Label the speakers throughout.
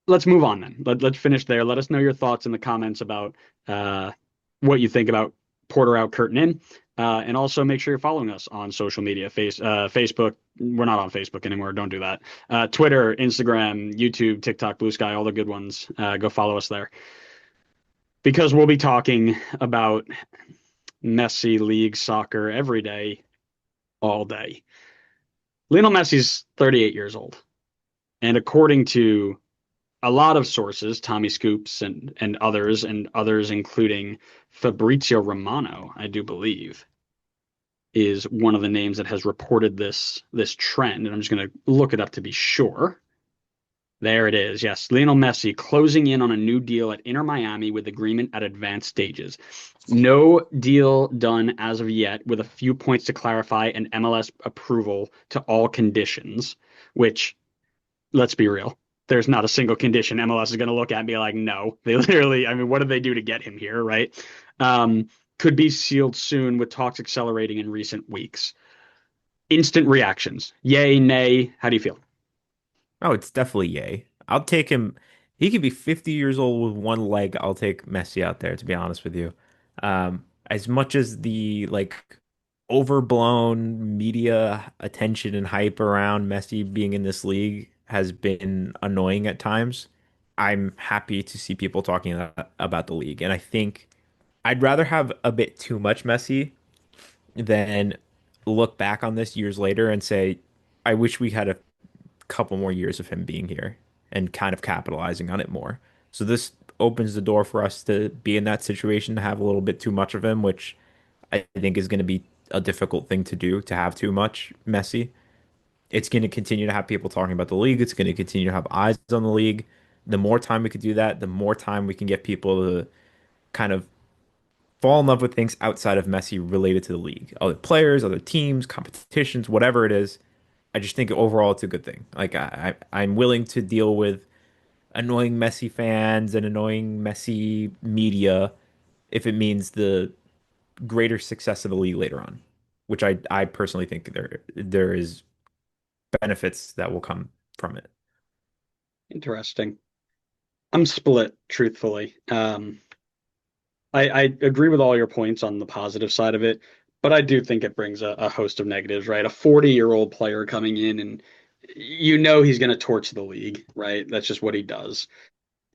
Speaker 1: let's move on then. Let's finish there. Let us know your thoughts in the comments about uh, what you think about Porter out, Curtain in. And also make sure you're following us on social media. Facebook. We're not on Facebook anymore. Don't do that. Twitter, Instagram, YouTube, TikTok, Blue Sky, all the good ones. Go follow us there because we'll be talking about Messi league soccer every day, all day. Lionel Messi's 38 years old. And according to a lot of sources, Tommy Scoops and others including Fabrizio Romano, I do believe, is one of the names that has reported this trend. And I'm just going to look it up to be sure. There it is. Yes, Lionel Messi closing in on a new deal at Inter Miami with agreement at advanced stages. No deal done as of yet, with a few points to clarify and MLS approval to all conditions, which, let's be real, there's not a single condition MLS is going to look at and be like, no. They literally, I mean, what did they do to get him here, right? Um, could be sealed soon with talks accelerating in recent weeks. Instant reactions. Yay, nay. How do you feel?
Speaker 2: Oh, it's definitely yay. I'll take him. He could be 50 years old with one leg. I'll take Messi out there, to be honest with you. As much as the overblown media attention and hype around Messi being in this league has been annoying at times, I'm happy to see people talking about the league. And I think I'd rather have a bit too much Messi than look back on this years later and say, I wish we had a couple more years of him being here and kind of capitalizing on it more. So this opens the door for us to be in that situation to have a little bit too much of him, which I think is going to be a difficult thing to do to have too much Messi. It's going to continue to have people talking about the league. It's going to continue to have eyes on the league. The more time we could do that, the more time we can get people to kind of fall in love with things outside of Messi related to the league, other players, other teams, competitions, whatever it is. I just think overall it's a good thing. I'm willing to deal with annoying Messi fans and annoying Messi media if it means the greater success of the league later on, which I personally think there is benefits that will come from it.
Speaker 1: Interesting. I'm split, truthfully. I agree with all your points on the positive side of it, but I do think it brings a host of negatives, right? A 40-year-old player coming in and you know he's going to torch the league, right? That's just what he does.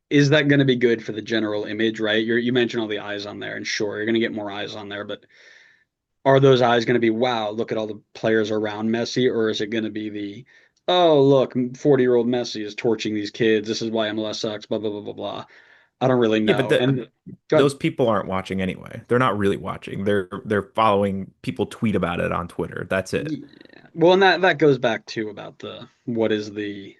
Speaker 1: Is that going to be good for the general image, right? You mentioned all the eyes on there, and sure, you're going to get more eyes on there, but are those eyes going to be, wow, look at all the players around Messi, or is it going to be the, oh, look, 40-year-old Messi is torching these kids. This is why MLS sucks, blah, blah, blah, blah, blah. I don't really
Speaker 2: Yeah, but
Speaker 1: know. And
Speaker 2: those
Speaker 1: good.
Speaker 2: people aren't watching anyway. They're not really watching. They're following people tweet about it on Twitter. That's it.
Speaker 1: Yeah. Well, and that goes back to about the what is the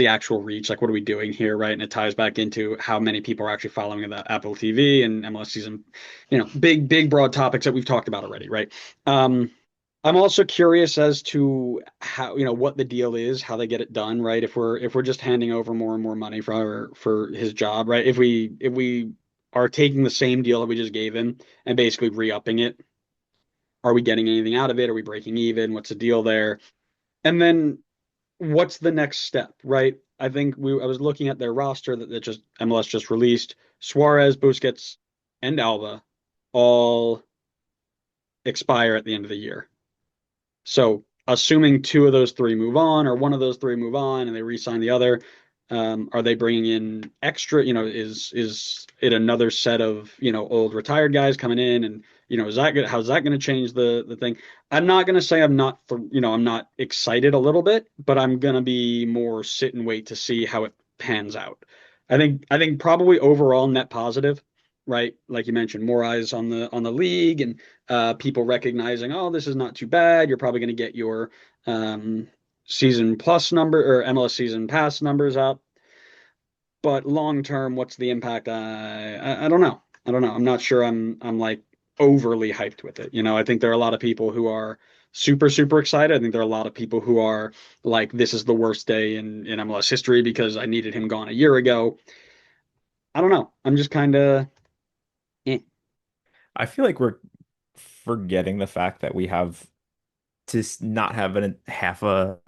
Speaker 1: actual reach? Like, what are we doing here, right? And it ties back into how many people are actually following the Apple TV and MLS season, big broad topics that we've talked about already, right? Um, I'm also curious as to how, what the deal is, how they get it done, right? If we're just handing over more and more money for his job, right? If we are taking the same deal that we just gave him and basically re-upping it, are we getting anything out of it? Are we breaking even? What's the deal there? And then what's the next step, right? I think I was looking at their roster that just MLS just released. Suarez, Busquets, and Alba all expire at the end of the year. So assuming two of those three move on, or one of those three move on, and they re-sign the other, are they bringing in extra? Is it another set of old retired guys coming in, and is that good? How's that going to change the thing? I'm not going to say I'm not excited a little bit, but I'm going to be more sit and wait to see how it pans out. I think probably overall net positive, right? Like you mentioned, more eyes on the league and people recognizing, oh, this is not too bad. You're probably going to get your um, season plus number or MLS season pass numbers up. But long term, what's the impact? I don't know. I don't know. I'm not sure. I'm like overly hyped with it. I think there are a lot of people who are super excited. I think there are a lot of people who are like, this is the worst day in MLS history because I needed him gone a year ago. I don't know. I'm just kind of eh.
Speaker 2: I feel like we're forgetting the fact that we have to not have half a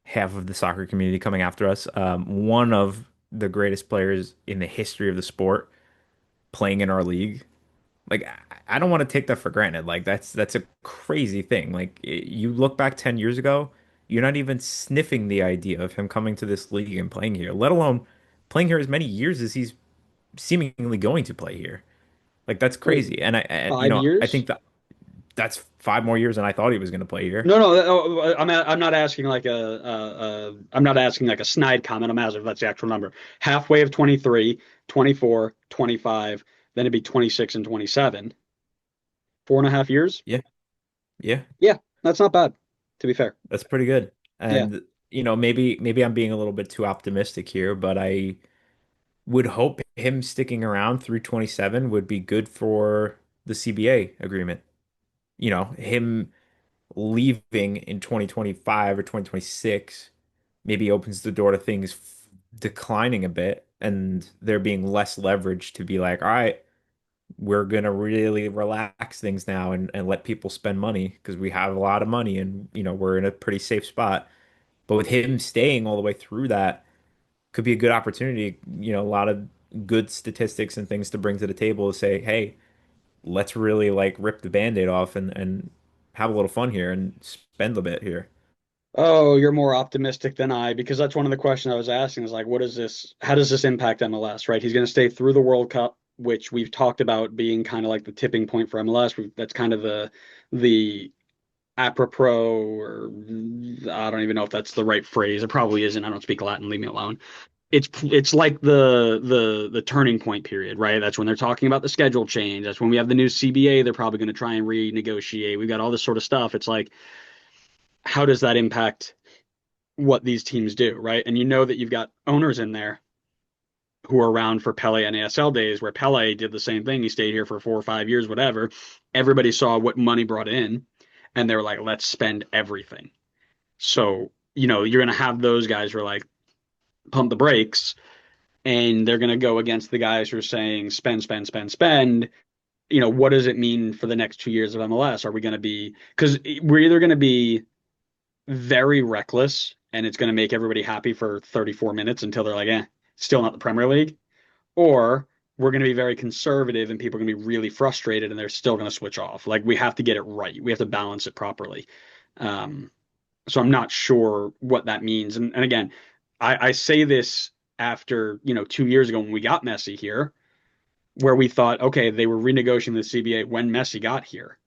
Speaker 2: half of the soccer community coming after us. One of the greatest players in the history of the sport playing in our league. Like I don't want to take that for granted. Like that's a crazy thing. Like you look back 10 years ago, you're not even sniffing the idea of him coming to this league and playing here, let alone playing here as many years as he's seemingly going to play here. Like that's
Speaker 1: Wait,
Speaker 2: crazy. And
Speaker 1: five
Speaker 2: I
Speaker 1: years?
Speaker 2: think that that's 5 more years than I thought he was going to play here.
Speaker 1: No, no, I'm not asking like I'm not asking like a snide comment. I'm asking if that's the actual number. Halfway of 23, 24, 25, then it'd be 26 and 27. 4.5 years?
Speaker 2: Yeah. Yeah.
Speaker 1: Yeah, that's not bad, to be fair.
Speaker 2: That's pretty good.
Speaker 1: Yeah.
Speaker 2: And maybe I'm being a little bit too optimistic here, but I would hope him sticking around through 27 would be good for the CBA agreement. Him leaving in 2025 or 2026 maybe opens the door to things declining a bit and there being less leverage to be like, all right, we're gonna really relax things now and let people spend money because we have a lot of money and we're in a pretty safe spot. But with him staying all the way through that, could be a good opportunity, a lot of good statistics and things to bring to the table to say, hey, let's really like rip the band-aid off and have a little fun here and spend a bit here.
Speaker 1: Oh, you're more optimistic than I, because that's one of the questions I was asking is like, what is this? How does this impact MLS, right? He's going to stay through the World Cup, which we've talked about being kind of like the tipping point for MLS. That's kind of the apropos, or I don't even know if that's the right phrase. It probably isn't. I don't speak Latin. Leave me alone. It's like the turning point period, right? That's when they're talking about the schedule change. That's when we have the new CBA. They're probably going to try and renegotiate. We've got all this sort of stuff. It's like, how does that impact what these teams do, right? And you know that you've got owners in there who are around for Pele and ASL days, where Pele did the same thing. He stayed here for 4 or 5 years, whatever. Everybody saw what money brought in, and they were like, let's spend everything. So, you're going to have those guys who are like, pump the brakes, and they're going to go against the guys who are saying, spend, spend, spend, spend. What does it mean for the next 2 years of MLS? Are we going to be, because we're either going to be very reckless and it's going to make everybody happy for 34 minutes until they're like, still not the Premier League. Or we're going to be very conservative and people are going to be really frustrated and they're still going to switch off. Like, we have to get it right. We have to balance it properly. Um, so I'm not sure what that means. And again, I say this after, 2 years ago when we got Messi here, where we thought, okay, they were renegotiating the CBA when Messi got here.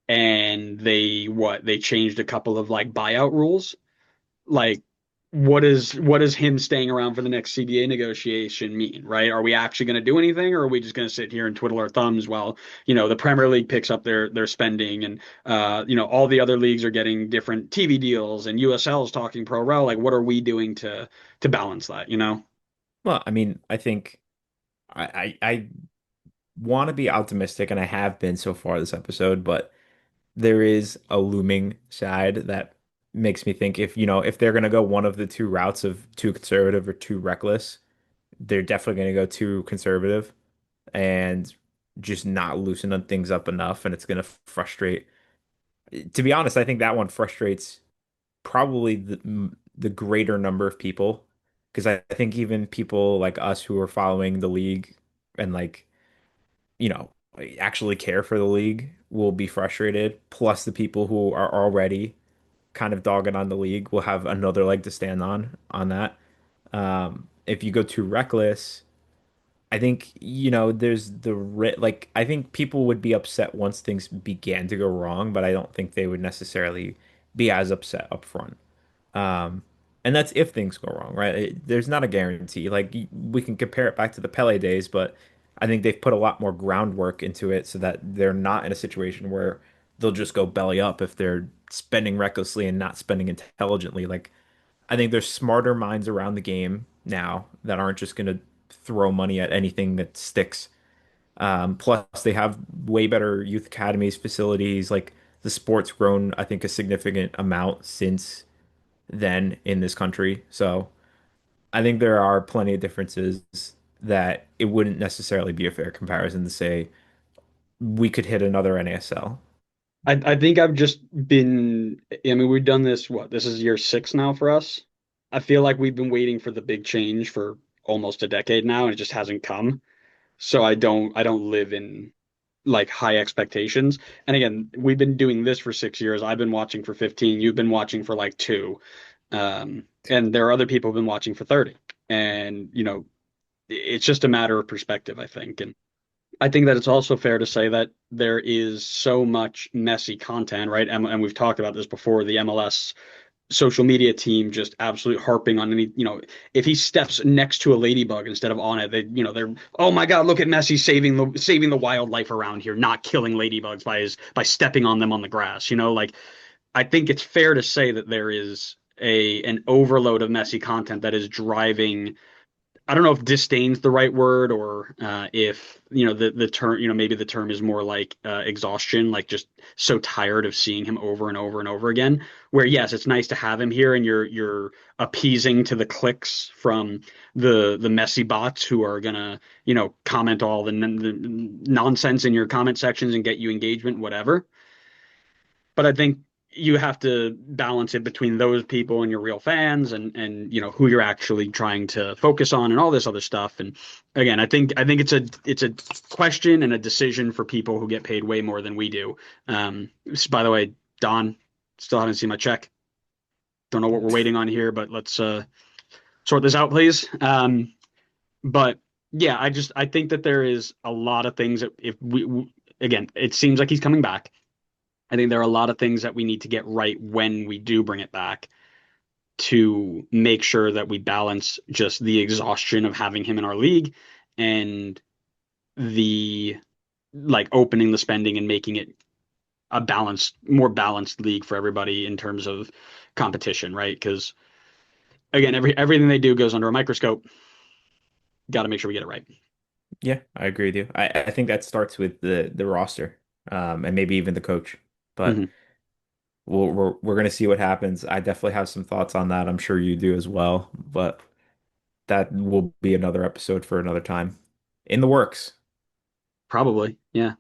Speaker 1: And they changed a couple of like buyout rules. Like, what is him staying around for the next CBA negotiation mean, right? Are we actually going to do anything, or are we just going to sit here and twiddle our thumbs while the Premier League picks up their spending, and all the other leagues are getting different TV deals, and USL is talking pro rel? Like, what are we doing to balance that?
Speaker 2: Well, I mean, I think I want to be optimistic, and I have been so far this episode, but there is a looming side that makes me think if they're going to go one of the two routes of too conservative or too reckless, they're definitely going to go too conservative and just not loosen things up enough, and it's going to frustrate. To be honest, I think that one frustrates probably the greater number of people because I think even people like us who are following the league and like you know, actually care for the league will be frustrated. Plus, the people who are already kind of dogging on the league will have another leg to stand on that. If you go too reckless, I think, there's like, I think people would be upset once things began to go wrong, but I don't think they would necessarily be as upset up front. Um, and that's if things go wrong, right? There's not a guarantee. Like we can compare it back to the Pele days, but I think they've put a lot more groundwork into it so that they're not in a situation where they'll just go belly up if they're spending recklessly and not spending intelligently. Like I think there's smarter minds around the game now that aren't just going to throw money at anything that sticks. Plus, they have way better youth academies, facilities. Like the sport's grown, I think, a significant amount since then in this country. So I think there are plenty of differences that it wouldn't necessarily be a fair comparison to say we could hit another NASL.
Speaker 1: I think I've just been, I mean, we've done this, what, this is year 6 now for us. I feel like we've been waiting for the big change for almost a decade now, and it just hasn't come. So I don't live in like high expectations. And again, we've been doing this for 6 years. I've been watching for 15. You've been watching for like two. And there are other people who've been watching for 30. And, it's just a matter of perspective, I think. And I think that it's also fair to say that there is so much messy content, right? And we've talked about this before, the MLS social media team just absolutely harping on any, if he steps next to a ladybug instead of on it, they're, oh my God, look at Messi saving the wildlife around here, not killing ladybugs by stepping on them on the grass. Like I think it's fair to say that there is an overload of messy content that is driving. I don't know if disdain's the right word, or if the term, maybe the term is more like exhaustion, like just so tired of seeing him over and over and over again. Where yes, it's nice to have him here, and you're appeasing to the clicks from the messy bots who are gonna comment all the nonsense in your comment sections and get you engagement, whatever. But I think you have to balance it between those people and your real fans, and who you're actually trying to focus on and all this other stuff. And again, I think it's a question and a decision for people who get paid way more than we do. By the way, Don, still haven't seen my check. Don't know what we're waiting on here, but let's sort this out, please. But yeah, I think that there is a lot of things that if again, it seems like he's coming back. I think there are a lot of things that we need to get right when we do bring it back to make sure that we balance just the exhaustion of having him in our league and the like opening the spending and making it a more balanced league for everybody in terms of competition, right? Because again, everything they do goes under a microscope. Got to make sure we get it right.
Speaker 2: Yeah, I agree with you. I think that starts with the roster, and maybe even the coach. But
Speaker 1: Hmm.
Speaker 2: we're gonna see what happens. I definitely have some thoughts on that. I'm sure you do as well. But that will be another episode for another time. In the works.
Speaker 1: Probably, yeah.